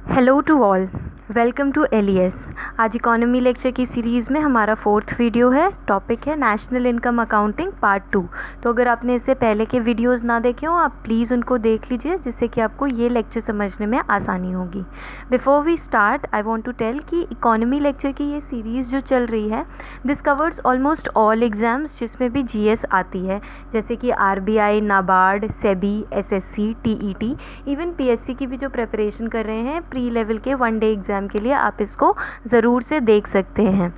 Hello to all, welcome to LES. आज economy lecture की series में हमारा 4th वीडियो है। टॉपिक है नेशनल इनकम अकाउंटिंग पार्ट 2। तो अगर आपने इससे पहले के वीडियोस ना देखे हो आप प्लीज़ उनको देख लीजिए, जिससे कि आपको ये लेक्चर समझने में आसानी होगी। Before we start I want to tell कि इकोनॉमी लेक्चर की ये सीरीज़ जो चल रही है this covers almost all exams जिसमें भी जीएस आती है, जैसे कि RBI, NABARD, SEBI, SSC, TET, even PSC की भी जो प्रिपरेशन कर रहे हैं प्री लेवल के 1 डे एग्ज़ाम के लिए, आप इसको ज़रूर से देख सकते हैं।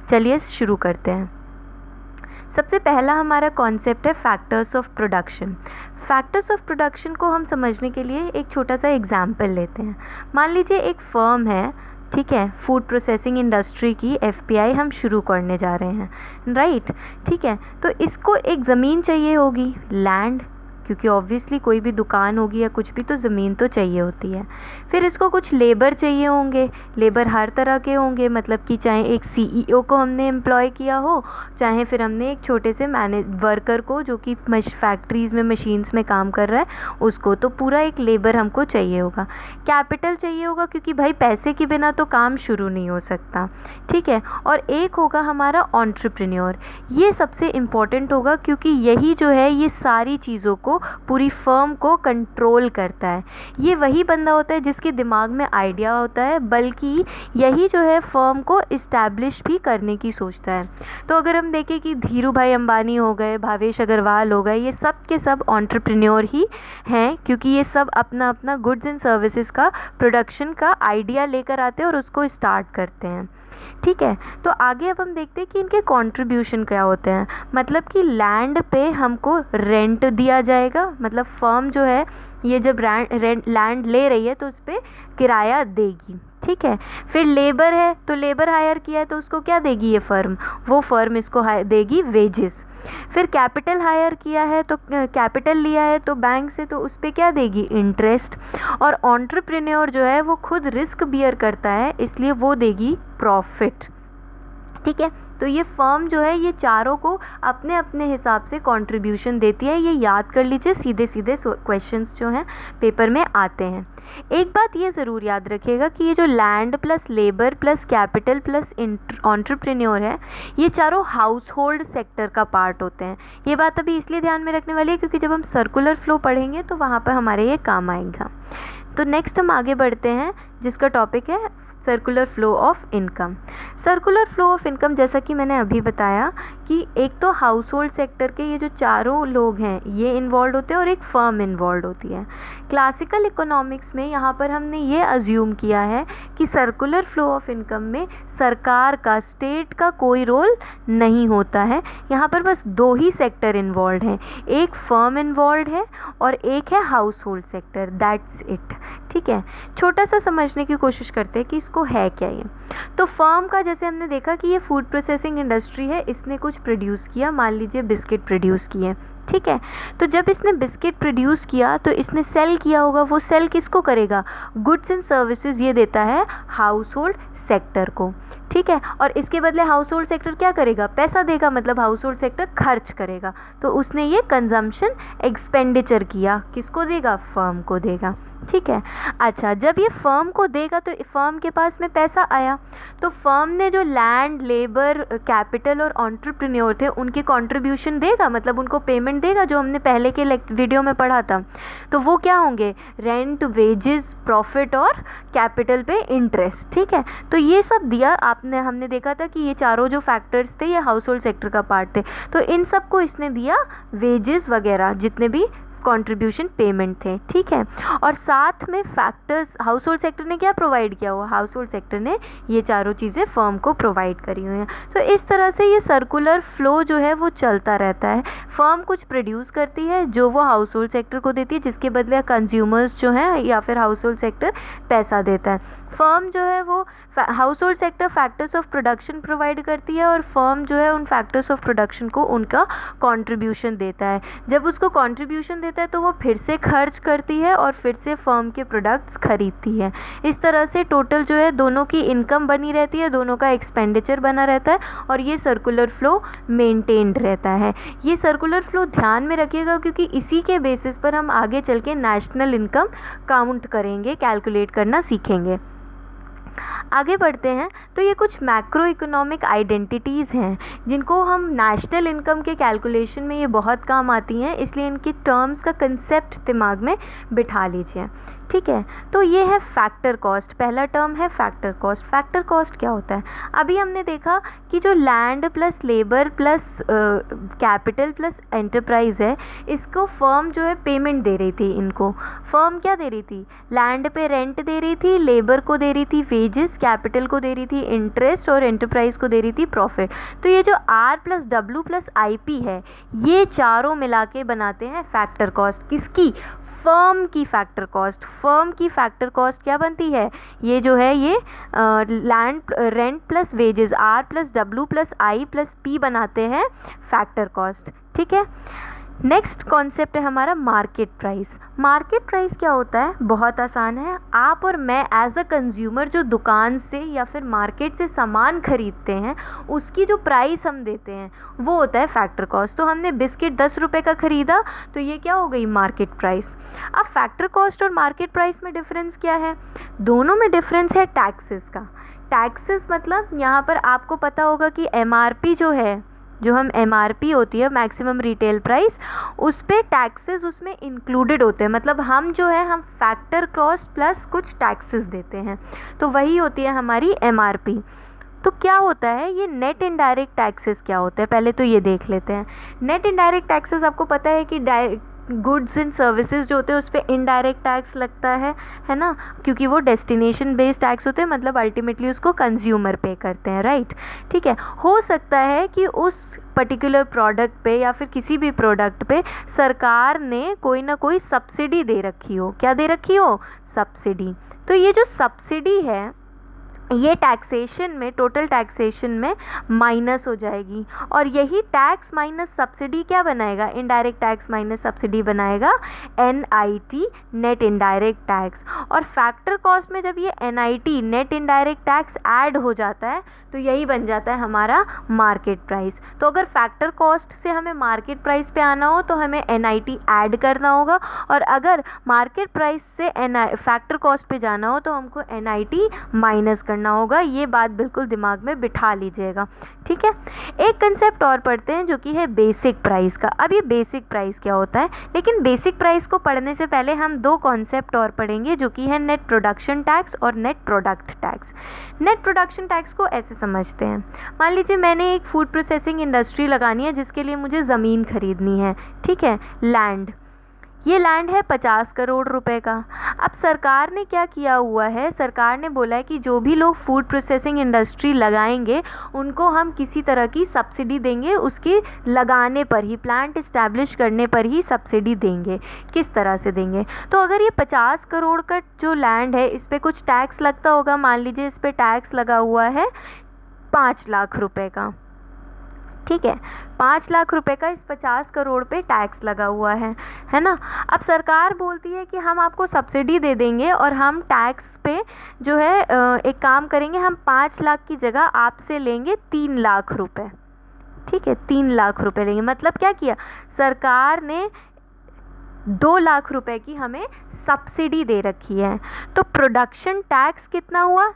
चलिए शुरू करते हैं। सबसे पहला हमारा कॉन्सेप्ट है factors of production. Factors of production को हम समझने के लिए एक छोटा सा एग्जाम्पल लेते हैं। मान लीजिए एक फर्म है, ठीक है, फूड प्रोसेसिंग इंडस्ट्री की एफपीआई हम शुरू करने जा रहे हैं, राइट। ठीक है, तो इसको एक ज़मीन चाहिए होगी, लैंड, क्योंकि ऑब्वियसली कोई भी दुकान होगी या कुछ भी तो ज़मीन तो चाहिए होती है। फिर इसको कुछ लेबर चाहिए होंगे, लेबर हर तरह के होंगे, मतलब कि चाहे एक सीईओ को हमने एम्प्लॉय किया हो, चाहे फिर हमने एक छोटे से वर्कर को जो कि फैक्ट्रीज़ में मशीन्स में काम कर रहा है उसको, तो पूरा एक लेबर हमको चाहिए होगा। कैपिटल चाहिए होगा क्योंकि भाई पैसे के बिना तो काम शुरू नहीं हो सकता, ठीक है। और एक होगा हमारा एंटरप्रेन्योर। ये सबसे इम्पॉर्टेंट होगा क्योंकि यही जो है ये सारी चीज़ों को, पूरी फर्म को कंट्रोल करता है। ये वही बंदा होता है जिसके दिमाग में आइडिया होता है, बल्कि यही जो है फर्म को इस्टेब्लिश भी करने की सोचता है। तो अगर हम देखें कि धीरू भाई अंबानी हो गए, भावेश अग्रवाल हो गए, ये सब के सब एंटरप्रेन्योर ही हैं, क्योंकि ये सब अपना अपना गुड्स एंड सर्विसेज का प्रोडक्शन का आइडिया लेकर आते हैं और उसको स्टार्ट करते हैं, ठीक है। तो आगे अब हम देखते हैं कि इनके कंट्रीब्यूशन क्या होते हैं। मतलब कि लैंड पे हमको रेंट दिया जाएगा, मतलब फर्म जो है ये जब लैंड ले रही है तो उस पर किराया देगी, ठीक है। फिर लेबर है तो लेबर हायर किया है तो उसको क्या देगी ये फर्म, वो फर्म इसको देगी वेजेस। फिर कैपिटल हायर किया है तो कैपिटल लिया है तो बैंक से, तो उस पर क्या देगी, इंटरेस्ट। और एंटरप्रेन्योर जो है वो खुद रिस्क बियर करता है, इसलिए वो देगी प्रॉफिट, ठीक है। तो ये फर्म जो है ये चारों को अपने अपने हिसाब से कंट्रीब्यूशन देती है। ये याद कर लीजिए, सीधे सीधे क्वेश्चंस जो हैं पेपर में आते हैं। एक बात ये ज़रूर याद रखिएगा कि ये जो land plus labour plus capital plus entrepreneur है, ये चारों हाउस होल्ड सेक्टर का पार्ट होते हैं। ये बात अभी इसलिए ध्यान में रखने वाली है क्योंकि जब हम सर्कुलर फ्लो पढ़ेंगे तो वहाँ पर हमारे ये काम आएगा। तो नेक्स्ट हम आगे बढ़ते हैं जिसका टॉपिक है circular flow of income. Circular flow of income, जैसा कि मैंने अभी बताया कि एक तो हाउस होल्ड सेक्टर के ये जो चारों लोग हैं ये इन्वॉल्व होते हैं और एक फर्म इन्वॉल्व होती है। क्लासिकल इकोनॉमिक्स में यहाँ पर हमने ये अज्यूम किया है कि सर्कुलर फ्लो ऑफ इनकम में सरकार का, स्टेट का कोई रोल नहीं होता है। यहाँ पर बस दो ही सेक्टर इन्वॉल्व हैं, एक फर्म इन्वॉल्व है और एक है house hold sector, that's it, ठीक है। छोटा सा समझने की कोशिश करते हैं कि इसको है क्या ये। तो फर्म का, जैसे हमने देखा कि ये फूड प्रोसेसिंग इंडस्ट्री है, इसने कुछ प्रोड्यूस किया, मान लीजिए बिस्किट प्रोड्यूस किए, ठीक है। तो जब इसने बिस्किट प्रोड्यूस किया तो इसने सेल किया होगा, वो सेल किसको करेगा, गुड्स एंड सर्विसेज ये देता है हाउस होल्ड सेक्टर को, ठीक है। और इसके बदले हाउस होल्ड सेक्टर क्या करेगा, पैसा देगा, मतलब हाउस होल्ड सेक्टर खर्च करेगा। तो उसने ये कंजम्पशन एक्सपेंडिचर किया, किसको देगा, फर्म को देगा, ठीक है। अच्छा, जब ये फर्म को देगा तो फर्म के पास में पैसा आया, तो फर्म ने जो लैंड, लेबर, कैपिटल और एंटरप्रेन्योर थे उनके कंट्रीब्यूशन देगा, मतलब उनको पेमेंट देगा, जो हमने पहले के वीडियो में पढ़ा था। तो वो क्या होंगे, रेंट, वेजेस, प्रॉफिट और कैपिटल पे इंटरेस्ट, ठीक है। तो ये सब दिया हमने देखा था कि ये चारों जो फैक्टर्स थे ये हाउस होल्ड सेक्टर का पार्ट थे, तो इन सबको इसने दिया वेजेस वगैरह जितने भी कंट्रीब्यूशन पेमेंट थे, ठीक है। और साथ में फैक्टर्स हाउस होल्ड सेक्टर ने क्या प्रोवाइड किया हुआ, हाउस होल्ड सेक्टर ने ये चारों चीज़ें फर्म को प्रोवाइड करी हुई हैं। तो इस तरह से ये सर्कुलर फ्लो जो है वो चलता रहता है। फर्म कुछ प्रोड्यूस करती है जो वो हाउस होल्ड सेक्टर को देती है, जिसके बदले कंज्यूमर्स जो हैं या फिर हाउस होल्ड सेक्टर पैसा देता है। फर्म जो है वो house hold sector factors of production provide करती है और फर्म जो है उन फैक्टर्स ऑफ प्रोडक्शन को उनका कंट्रीब्यूशन देता है। जब उसको कंट्रीब्यूशन देता होता है तो वो फिर से खर्च करती है और फिर से फर्म के प्रोडक्ट्स खरीदती है। इस तरह से टोटल जो है दोनों की इनकम बनी रहती है, दोनों का एक्सपेंडिचर बना रहता है और ये सर्कुलर फ्लो मेंटेन्ड रहता है। ये सर्कुलर फ्लो ध्यान में रखिएगा क्योंकि इसी के बेसिस पर हम आगे चल के नेशनल इनकम काउंट करेंगे, कैलकुलेट करना सीखेंगे। आगे बढ़ते हैं तो ये कुछ मैक्रो इकोनॉमिक आइडेंटिटीज़ हैं जिनको हम नेशनल इनकम के कैलकुलेशन में ये बहुत काम आती हैं, इसलिए इनके टर्म्स का कंसेप्ट दिमाग में बिठा लीजिए। ठीक है, तो ये है फैक्टर कॉस्ट। पहला टर्म है फैक्टर कॉस्ट। फैक्टर कॉस्ट क्या होता है? अभी हमने देखा कि जो land plus labour plus capital plus enterprise है, इसको फर्म जो है पेमेंट दे रही थी। इनको फर्म क्या दे रही थी? लैंड पे रेंट दे रही थी, लेबर को दे रही थी वेजेस, कैपिटल को दे रही थी इंटरेस्ट और एंटरप्राइज को दे रही थी प्रॉफिट। तो ये जो R plus W plus I P है, ये चारों मिला के बनाते हैं फैक्टर कॉस्ट। किसकी? फर्म की फैक्टर कॉस्ट। फर्म की फैक्टर कॉस्ट क्या बनती है? ये जो है ये land rent plus wages, R plus W plus I plus P बनाते हैं फैक्टर कॉस्ट। ठीक है, नेक्स्ट कॉन्सेप्ट है हमारा मार्केट प्राइस। मार्केट प्राइस क्या होता है? बहुत आसान है। आप और मैं एज अ कंज्यूमर जो दुकान से या फिर मार्केट से सामान खरीदते हैं, उसकी जो प्राइस हम देते हैं वो होता है फैक्टर कॉस्ट। तो हमने बिस्किट 10 रुपये का ख़रीदा तो ये क्या हो गई? Market price. अब फैक्टर कॉस्ट और मार्केट प्राइस में डिफरेंस क्या है? दोनों में डिफरेंस है टैक्सेस का। टैक्सेस मतलब यहाँ पर आपको पता होगा कि एमआरपी जो है, जो हम एमआरपी होती है मैक्सिमम रिटेल प्राइस, उस पे टैक्सेस उसमें इंक्लूडेड होते हैं। मतलब हम जो है हम फैक्टर कॉस्ट प्लस कुछ टैक्सेस देते हैं, तो वही होती है हमारी एमआरपी। तो क्या होता है ये नेट इनडायरेक्ट टैक्सेस क्या होते हैं, पहले तो ये देख लेते हैं। नेट इनडायरेक्ट टैक्सेस आपको पता है कि गुड्स एंड सर्विसेज जो होते हैं उस पर इनडायरेक्ट टैक्स लगता है ना, क्योंकि वो डेस्टिनेशन बेस्ड टैक्स होते हैं, मतलब अल्टीमेटली उसको कंज्यूमर पे करते हैं, राइट। ठीक है, हो सकता है कि उस पर्टिकुलर प्रोडक्ट पे या फिर किसी भी प्रोडक्ट पे सरकार ने कोई ना कोई सब्सिडी दे रखी हो। क्या दे रखी हो? सब्सिडी। तो ये जो सब्सिडी है ये टैक्सेशन में, टोटल टैक्सेशन में माइनस हो जाएगी और यही टैक्स माइनस सब्सिडी क्या बनाएगा? इनडायरेक्ट टैक्स माइनस सब्सिडी बनाएगा एनआईटी, नेट इनडायरेक्ट टैक्स। और फैक्टर कॉस्ट में जब ये NIT, net indirect tax add हो जाता है तो यही बन जाता है हमारा मार्केट प्राइस। तो अगर फैक्टर कॉस्ट से हमें मार्केट प्राइस पे आना हो तो हमें एनआईटी ऐड करना होगा, और अगर मार्केट प्राइस से फैक्टर कॉस्ट पे जाना हो तो हमको एनआईटी माइनस करना होगा। ये बात बिल्कुल दिमाग में बिठा लीजिएगा। ठीक है, एक कंसेप्ट और पढ़ते हैं जो कि है बेसिक प्राइस का। अब ये बेसिक प्राइस क्या होता है? लेकिन बेसिक प्राइस को पढ़ने से पहले हम दो कॉन्सेप्ट और पढ़ेंगे जो कि है नेट प्रोडक्शन टैक्स और net product tax. Net production tax को ऐसे समझते हैं, मान लीजिए मैंने एक फूड प्रोसेसिंग इंडस्ट्री लगानी है जिसके लिए मुझे ज़मीन खरीदनी है। ठीक है, लैंड। ये लैंड है 50 करोड़ रुपए का। अब सरकार ने क्या किया हुआ है? सरकार ने बोला है कि जो भी लोग फूड प्रोसेसिंग इंडस्ट्री लगाएंगे उनको हम किसी तरह की सब्सिडी देंगे, उसके लगाने पर ही, प्लांट इस्टेब्लिश करने पर ही सब्सिडी देंगे। किस तरह से देंगे? तो अगर ये 50 करोड़ का जो लैंड है इस पर कुछ टैक्स लगता होगा, मान लीजिए इस पर टैक्स लगा हुआ है 5 लाख रुपए का। ठीक है, 5 लाख रुपए का इस 50 करोड़ पे टैक्स लगा हुआ है ना। अब सरकार बोलती है कि हम आपको सब्सिडी दे देंगे और हम टैक्स पे जो है एक काम करेंगे, हम 5 लाख की जगह आपसे लेंगे 3 लाख रुपए। ठीक है, 3 लाख रुपए लेंगे। मतलब क्या किया? सरकार ने 2 लाख रुपए की हमें सब्सिडी दे रखी है। तो प्रोडक्शन टैक्स कितना हुआ?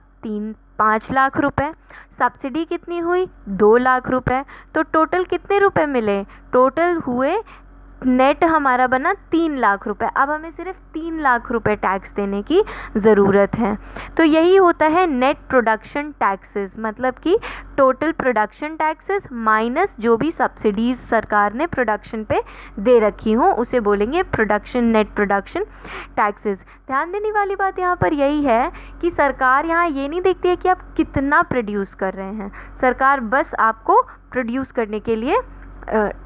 5 लाख रुपए। सब्सिडी कितनी हुई? 2 लाख रुपए। तो टोटल कितने रुपए मिले? टोटल हुए, नेट हमारा बना 3 लाख रुपए। अब हमें सिर्फ 3 लाख रुपए टैक्स देने की ज़रूरत है। तो यही होता है नेट प्रोडक्शन टैक्सेस, मतलब कि टोटल प्रोडक्शन टैक्सेस माइनस जो भी सब्सिडीज़ सरकार ने प्रोडक्शन पे दे रखी हों उसे बोलेंगे प्रोडक्शन, नेट प्रोडक्शन टैक्सेस। ध्यान देने वाली बात यहाँ पर यही है कि सरकार यहाँ ये नहीं देखती है कि आप कितना प्रोड्यूस कर रहे हैं, सरकार बस आपको प्रोड्यूस करने के लिए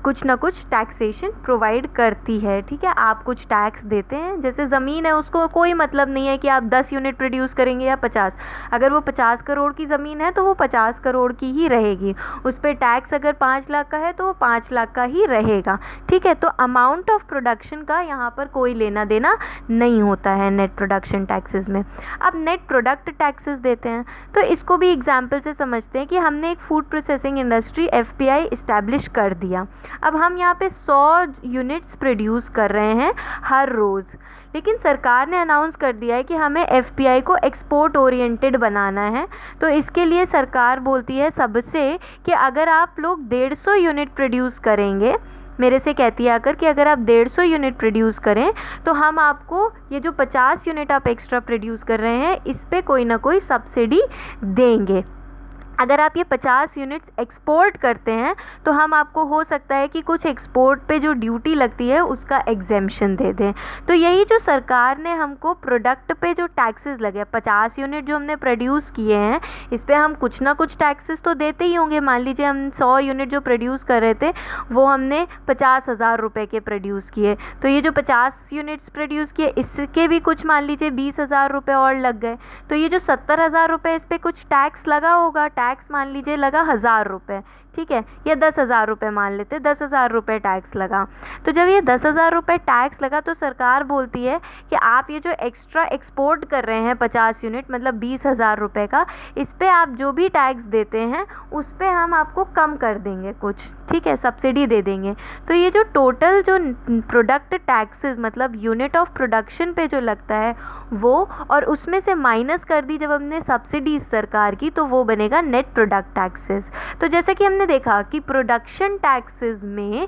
कुछ ना कुछ टैक्सेशन प्रोवाइड करती है। ठीक है, आप कुछ टैक्स देते हैं, जैसे ज़मीन है उसको कोई मतलब नहीं है कि आप 10 यूनिट प्रोड्यूस करेंगे या 50। अगर वो 50 करोड़ की ज़मीन है तो वो 50 करोड़ की ही रहेगी। उस पर टैक्स अगर 5 लाख का है तो वो 5 लाख का ही रहेगा। ठीक है, तो अमाउंट ऑफ प्रोडक्शन का यहाँ पर कोई लेना देना नहीं होता है नेट प्रोडक्शन टैक्सेस में। अब नेट प्रोडक्ट टैक्सेस देते हैं, तो इसको भी एग्जाम्पल से समझते हैं कि हमने एक food processing industry FPI establish कर दिया। अब हम यहाँ पे 100 यूनिट्स प्रोड्यूस कर रहे हैं हर रोज़, लेकिन सरकार ने अनाउंस कर दिया है कि हमें FPI को एक्सपोर्ट ओरिएंटेड बनाना है। तो इसके लिए सरकार बोलती है सबसे कि अगर आप लोग 150 यूनिट प्रोड्यूस करेंगे, मेरे से कहती है आकर कि अगर आप 150 यूनिट प्रोड्यूस करें तो हम आपको ये जो 50 यूनिट आप एक्स्ट्रा प्रोड्यूस कर रहे हैं इस पे कोई ना कोई सब्सिडी देंगे। अगर आप ये 50 यूनिट्स एक्सपोर्ट करते हैं तो हम आपको हो सकता है कि कुछ एक्सपोर्ट पे जो ड्यूटी लगती है उसका एग्जेम्पशन दे दें। तो यही जो सरकार ने हमको प्रोडक्ट पे जो टैक्सेस लगे, 50 यूनिट जो हमने प्रोड्यूस किए हैं इस पर हम कुछ ना कुछ टैक्सेस तो देते ही होंगे। मान लीजिए हम 100 यूनिट जो प्रोड्यूस कर रहे थे वो हमने 50,000 रुपये के प्रोड्यूस किए, तो ये जो 50 यूनिट्स प्रोड्यूस किए इसके भी कुछ मान लीजिए 20,000 रुपये और लग गए। तो ये जो 70,000 रुपये इस पर कुछ टैक्स लगा होगा, टैक्स मान लीजिए लगा 1,000 रुपये, ठीक है, या 10,000 रुपये मान लेते, 10,000 रुपये टैक्स लगा। तो जब ये 10,000 रुपये टैक्स लगा तो सरकार बोलती है कि आप ये जो एक्स्ट्रा एक्सपोर्ट कर रहे हैं 50 यूनिट मतलब 20,000 रुपये का, इस पे आप जो भी टैक्स देते हैं उस पे हम आपको कम कर देंगे कुछ, ठीक है, सब्सिडी दे देंगे। तो ये जो टोटल जो प्रोडक्ट टैक्सेस मतलब यूनिट ऑफ प्रोडक्शन पे जो लगता है वो, और उसमें से माइनस कर दी जब हमने सब्सिडीज सरकार की, तो वो बनेगा नेट प्रोडक्ट टैक्सेस। तो जैसे कि हमने देखा कि प्रोडक्शन टैक्सेस में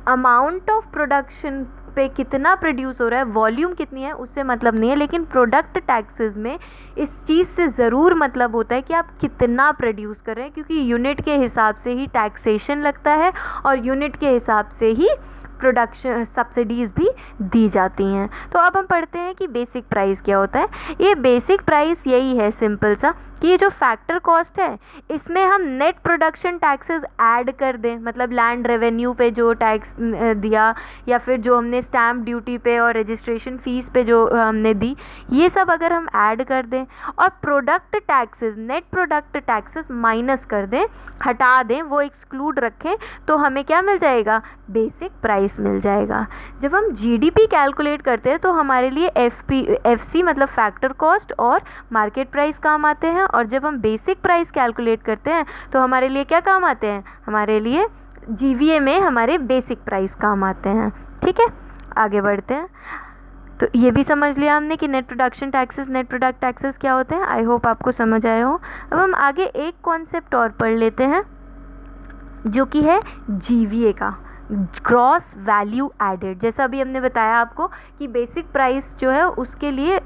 अमाउंट ऑफ प्रोडक्शन पे कितना प्रोड्यूस हो रहा है, वॉल्यूम कितनी है, उससे मतलब नहीं है, लेकिन प्रोडक्ट टैक्सेस में इस चीज़ से ज़रूर मतलब होता है कि आप कितना प्रोड्यूस कर रहे हैं, क्योंकि यूनिट के हिसाब से ही टैक्सेशन लगता है और यूनिट के हिसाब से ही प्रोडक्शन सब्सिडीज़ भी दी जाती हैं। तो अब हम पढ़ते हैं कि बेसिक प्राइस क्या होता है। ये बेसिक प्राइस यही है सिंपल सा कि ये जो फैक्टर कॉस्ट है इसमें हम नेट प्रोडक्शन टैक्सेस ऐड कर दें, मतलब लैंड रेवेन्यू पे जो टैक्स दिया या फिर जो हमने स्टैम्प ड्यूटी पे और रजिस्ट्रेशन फ़ीस पे जो हमने दी, ये सब अगर हम ऐड कर दें और product taxes net product taxes minus कर दें, हटा दें, वो एक्सक्लूड रखें, तो हमें क्या मिल जाएगा, बेसिक प्राइस मिल जाएगा। जब हम GDP कैलकुलेट करते हैं तो हमारे लिए FC मतलब फैक्टर कॉस्ट और मार्केट प्राइस काम आते हैं, और जब हम बेसिक प्राइस कैलकुलेट करते हैं तो हमारे लिए क्या काम आते हैं, हमारे लिए GVA में हमारे बेसिक प्राइस काम आते हैं। ठीक है, आगे बढ़ते हैं। तो ये भी समझ लिया हमने कि net production taxes net product taxes क्या होते हैं। आई होप आपको समझ आए हो। अब हम आगे एक कॉन्सेप्ट और पढ़ लेते हैं जो कि है GVA का, ग्रॉस वैल्यू एडेड। जैसा अभी हमने बताया आपको कि बेसिक प्राइस जो है उसके लिए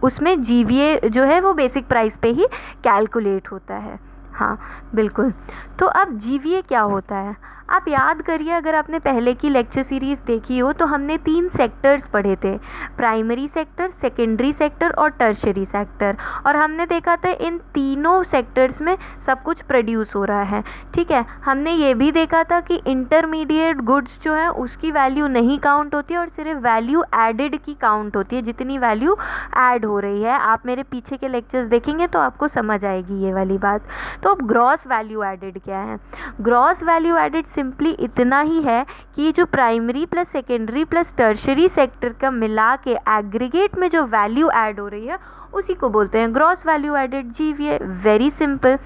उसमें GVA जो है वो बेसिक प्राइस पे ही कैलकुलेट होता है। हाँ बिल्कुल। तो अब GVA क्या होता है, आप याद करिए, अगर आपने पहले की लेक्चर सीरीज़ देखी हो तो हमने 3 सेक्टर्स पढ़े थे, प्राइमरी सेक्टर, सेकेंडरी सेक्टर और टर्शरी सेक्टर, और हमने देखा था इन तीनों सेक्टर्स में सब कुछ प्रोड्यूस हो रहा है। ठीक है, हमने ये भी देखा था कि इंटरमीडिएट गुड्स जो है उसकी वैल्यू नहीं काउंट होती है और सिर्फ वैल्यू एडेड की काउंट होती है, जितनी वैल्यू ऐड हो रही है। आप मेरे पीछे के लेक्चर्स देखेंगे तो आपको समझ आएगी ये वाली बात। तो अब ग्रॉस वैल्यू एडेड क्या है, ग्रॉस वैल्यू एडेड सिंपली इतना ही है कि जो primary plus secondary plus tertiary sector का मिला के एग्रीगेट में जो वैल्यू ऐड हो रही है उसी को बोलते हैं gross value added GVA। Very simple.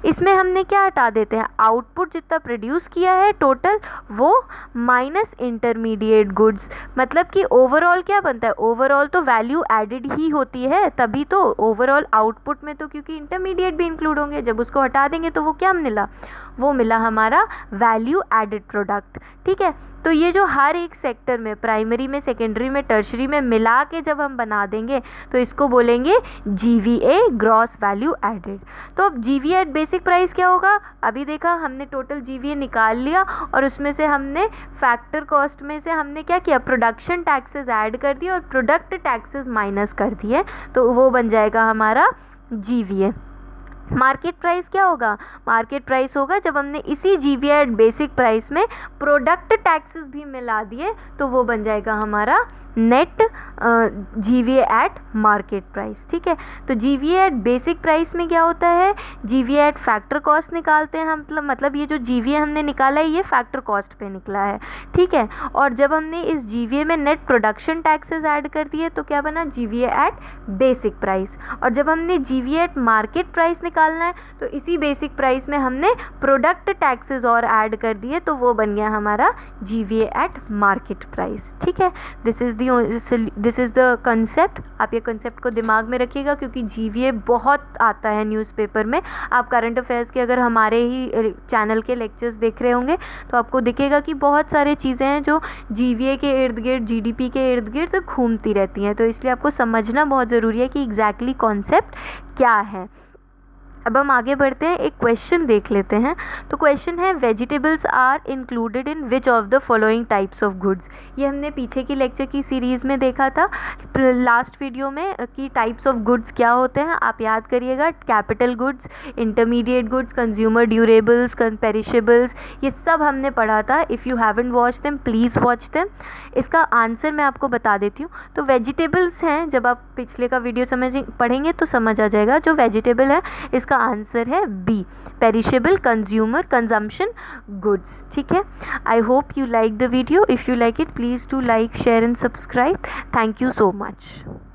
इसमें हमने क्या हटा देते हैं, आउटपुट जितना प्रोड्यूस किया है टोटल वो माइनस इंटरमीडिएट गुड्स, मतलब कि ओवरऑल क्या बनता है, ओवरऑल तो वैल्यू एडेड ही होती है, तभी तो ओवरऑल आउटपुट में तो क्योंकि इंटरमीडिएट भी इंक्लूड होंगे, जब उसको हटा देंगे तो वो क्या मिला, वो मिला हमारा वैल्यू एडेड प्रोडक्ट। ठीक है, तो ये जो हर एक सेक्टर में प्राइमरी में सेकेंडरी में टर्शरी में मिला के जब हम बना देंगे तो इसको बोलेंगे GVA ग्रॉस वैल्यू एडेड। तो अब GVA बेसिक प्राइस क्या होगा, अभी देखा हमने टोटल GVA निकाल लिया और उसमें से हमने फैक्टर कॉस्ट में से हमने क्या किया, प्रोडक्शन टैक्सेस ऐड कर दिए और प्रोडक्ट टैक्सेस माइनस कर दिए, तो वो बन जाएगा हमारा GVA। मार्केट प्राइस क्या होगा? मार्केट प्राइस होगा जब हमने इसी जीवीए एट बेसिक प्राइस में प्रोडक्ट टैक्सेस भी मिला दिए तो वो बन जाएगा हमारा net GVA eight market price. ठीक है, तो जीवीए एट बेसिक प्राइस में क्या होता है? जीवीए एट फैक्टर कॉस्ट निकालते हैं हम, मतलब ये जो जीवीए हमने निकाला है ये फैक्टर कॉस्ट पे निकला है। ठीक है, और जब हमने इस जीवीए में नेट प्रोडक्शन टैक्सेस ऐड कर दिए तो क्या बना? GVA eight basic price. और जब हमने जीवीए एट मार्केट प्राइस निकालना है तो इसी बेसिक प्राइस में हमने प्रोडक्ट टैक्सेस और ऐड कर दिए तो वो बन गया हमारा जीवीए एट मार्केट प्राइस। ठीक है, दिस इज़ द कंसेप्ट। आप ये कंसेप्ट को दिमाग में रखिएगा क्योंकि जीवीए बहुत आता है न्यूज़पेपर में। आप करंट अफेयर्स के अगर हमारे ही चैनल के लेक्चर्स देख रहे होंगे तो आपको दिखेगा कि बहुत सारी चीज़ें हैं जो जीवीए के इर्द गिर्द, जीडीपी के इर्द गिर्द घूमती रहती हैं, तो इसलिए आपको समझना बहुत ज़रूरी है कि एग्जैक्टली कॉन्सेप्ट क्या है। अब हम आगे बढ़ते हैं, एक क्वेश्चन देख लेते हैं। तो क्वेश्चन है, vegetables are included in which of the following types of goods. ये हमने पीछे की लेक्चर की सीरीज़ में देखा था लास्ट वीडियो में कि टाइप्स ऑफ गुड्स क्या होते हैं। आप याद करिएगा, capital goods, intermediate goods, consumer durables, perishables, ये सब हमने पढ़ा था। If you haven't watch them please watch them. इसका आंसर मैं आपको बता देती हूँ। तो वेजिटेबल्स हैं, जब आप पिछले का वीडियो पढ़ेंगे तो समझ आ जाएगा। जो वेजिटेबल है इसका आंसर है B, perishable consumer consumption goods. ठीक है, I hope you like the video. If you like it please do like, share and subscribe. Thank you so much.